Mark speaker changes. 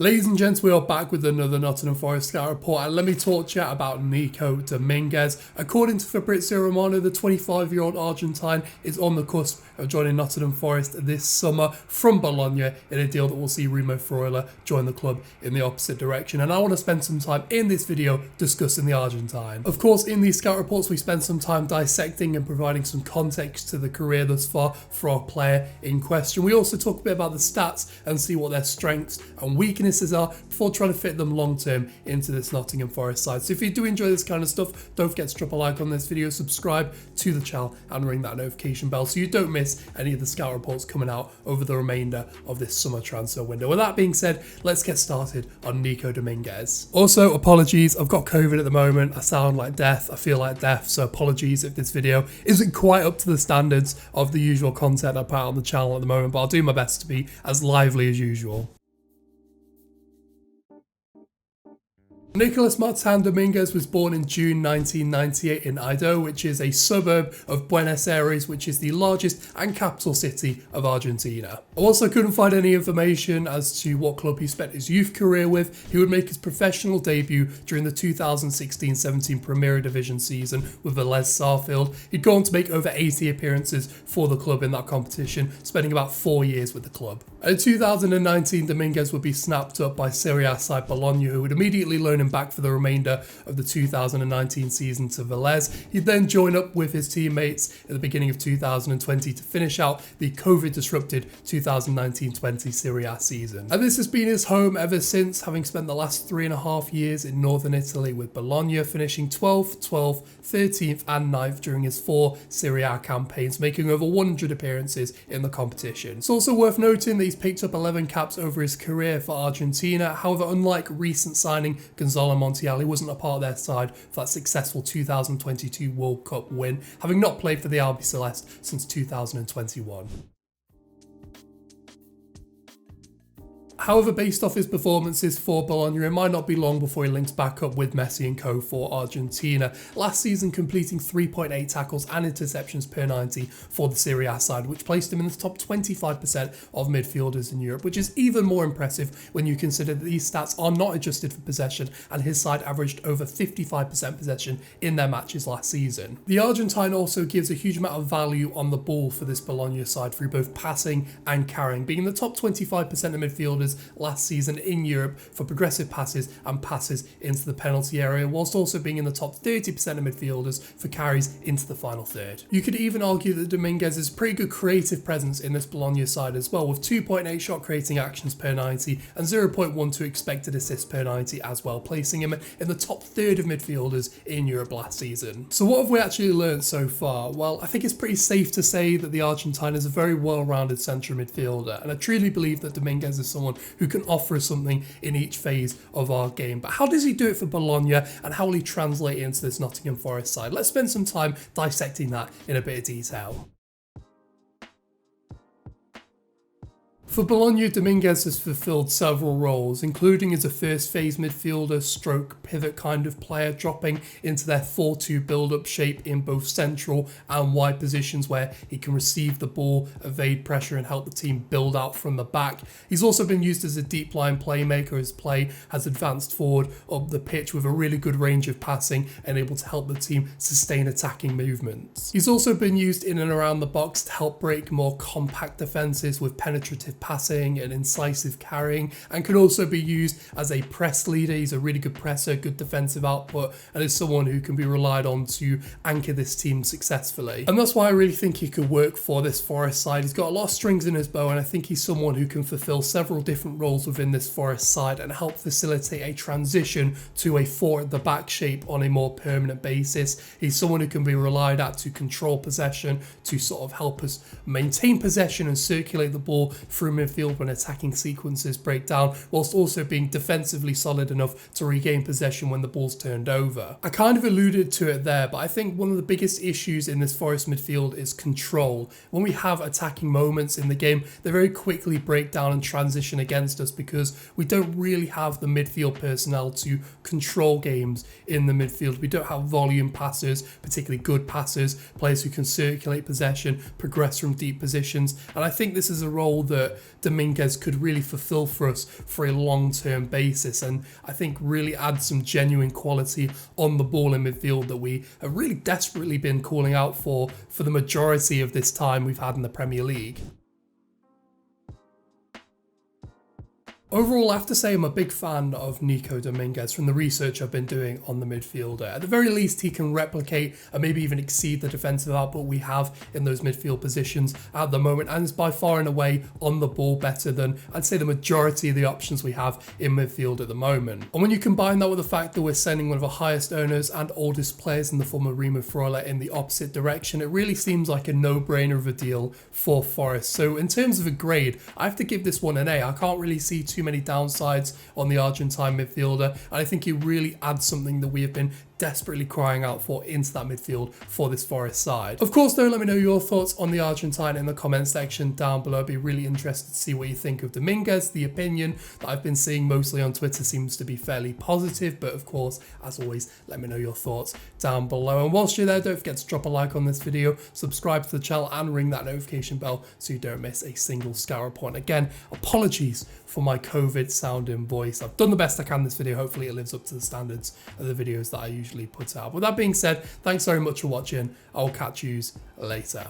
Speaker 1: Ladies and gents, we are back with another Nottingham Forest Scout Report, and let me talk to you about Nico Dominguez. According to Fabrizio Romano, the 25-year-old Argentine is on the cusp of joining Nottingham Forest this summer from Bologna in a deal that will see Remo Freuler join the club in the opposite direction. And I want to spend some time in this video discussing the Argentine. Of course, in these Scout Reports, we spend some time dissecting and providing some context to the career thus far for our player in question. We also talk a bit about the stats and see what their strengths and weaknesses are before trying to fit them long term into this Nottingham Forest side. So if you do enjoy this kind of stuff, don't forget to drop a like on this video, subscribe to the channel and ring that notification bell so you don't miss any of the Scout Reports coming out over the remainder of this summer transfer window. With that being said, let's get started on Nico Dominguez. Also, apologies, I've got COVID at the moment. I sound like death, I feel like death, so apologies if this video isn't quite up to the standards of the usual content I put out on the channel at the moment, but I'll do my best to be as lively as usual. Nicolás Martin Dominguez was born in June 1998 in Ido, which is a suburb of Buenos Aires, which is the largest and capital city of Argentina. I also couldn't find any information as to what club he spent his youth career with. He would make his professional debut during the 2016-17 Primera Division season with Vélez Sarsfield. He'd go on to make over 80 appearances for the club in that competition, spending about 4 years with the club. In 2019, Dominguez would be snapped up by Serie A side Bologna, who would immediately loan him back for the remainder of the 2019 season to Vélez. He'd then join up with his teammates at the beginning of 2020 to finish out the COVID-disrupted 2019-20 Serie A season. And this has been his home ever since, having spent the last 3.5 years in northern Italy with Bologna, finishing 12th, 12th, 13th and 9th during his 4 Serie A campaigns, making over 100 appearances in the competition. It's also worth noting that he's picked up 11 caps over his career for Argentina. However, unlike recent signing Gonzalo Montiel, he wasn't a part of their side for that successful 2022 World Cup win, having not played for the Albiceleste since 2021. However, based off his performances for Bologna, it might not be long before he links back up with Messi and co for Argentina. Last season completing 3.8 tackles and interceptions per 90 for the Serie A side, which placed him in the top 25% of midfielders in Europe, which is even more impressive when you consider that these stats are not adjusted for possession, and his side averaged over 55% possession in their matches last season. The Argentine also gives a huge amount of value on the ball for this Bologna side through both passing and carrying, being in the top 25% of midfielders last season in Europe for progressive passes and passes into the penalty area, whilst also being in the top 30% of midfielders for carries into the final third. You could even argue that Dominguez is a pretty good creative presence in this Bologna side as well, with 2.8 shot creating actions per 90 and 0.12 expected assists per 90 as well, placing him in the top third of midfielders in Europe last season. So what have we actually learned so far? Well, I think it's pretty safe to say that the Argentine is a very well-rounded central midfielder, and I truly believe that Dominguez is someone who can offer us something in each phase of our game. But how does he do it for Bologna, and how will he translate into this Nottingham Forest side? Let's spend some time dissecting that in a bit of detail. For Bologna, Dominguez has fulfilled several roles, including as a first phase midfielder stroke pivot kind of player, dropping into their 4-2 build-up shape in both central and wide positions where he can receive the ball, evade pressure and help the team build out from the back. He's also been used as a deep line playmaker. His play has advanced forward up the pitch with a really good range of passing and able to help the team sustain attacking movements. He's also been used in and around the box to help break more compact defences with penetrative passing and incisive carrying, and can also be used as a press leader. He's a really good presser, good defensive output, and is someone who can be relied on to anchor this team successfully. And that's why I really think he could work for this Forest side. He's got a lot of strings in his bow, and I think he's someone who can fulfill several different roles within this Forest side and help facilitate a transition to a 4 at the back shape on a more permanent basis. He's someone who can be relied at to control possession, to sort of help us maintain possession and circulate the ball through midfield when attacking sequences break down, whilst also being defensively solid enough to regain possession when the ball's turned over. I kind of alluded to it there, but I think one of the biggest issues in this Forest midfield is control. When we have attacking moments in the game, they very quickly break down and transition against us because we don't really have the midfield personnel to control games in the midfield. We don't have volume passers, particularly good passers, players who can circulate possession, progress from deep positions, and I think this is a role that Dominguez could really fulfill for us for a long-term basis, and I think really add some genuine quality on the ball in midfield that we have really desperately been calling out for the majority of this time we've had in the Premier League. Overall, I have to say I'm a big fan of Nico Dominguez from the research I've been doing on the midfielder. At the very least, he can replicate and maybe even exceed the defensive output we have in those midfield positions at the moment, and is by far and away on the ball better than, I'd say, the majority of the options we have in midfield at the moment. And when you combine that with the fact that we're sending one of the highest owners and oldest players in the form of Remo Freuler in the opposite direction, it really seems like a no-brainer of a deal for Forest. So in terms of a grade, I have to give this one an A. I can't really see too many downsides on the Argentine midfielder, and I think he really adds something that we have been desperately crying out for into that midfield for this Forest side. Of course, though, let me know your thoughts on the Argentine in the comment section down below. I'd be really interested to see what you think of Dominguez. The opinion that I've been seeing mostly on Twitter seems to be fairly positive, but of course, as always, let me know your thoughts down below. And whilst you're there, don't forget to drop a like on this video, subscribe to the channel, and ring that notification bell so you don't miss a single scout report. And again, apologies for my COVID sounding voice. I've done the best I can in this video. Hopefully it lives up to the standards of the videos that I usually put out. With that being said, thanks very much for watching. I'll catch yous later.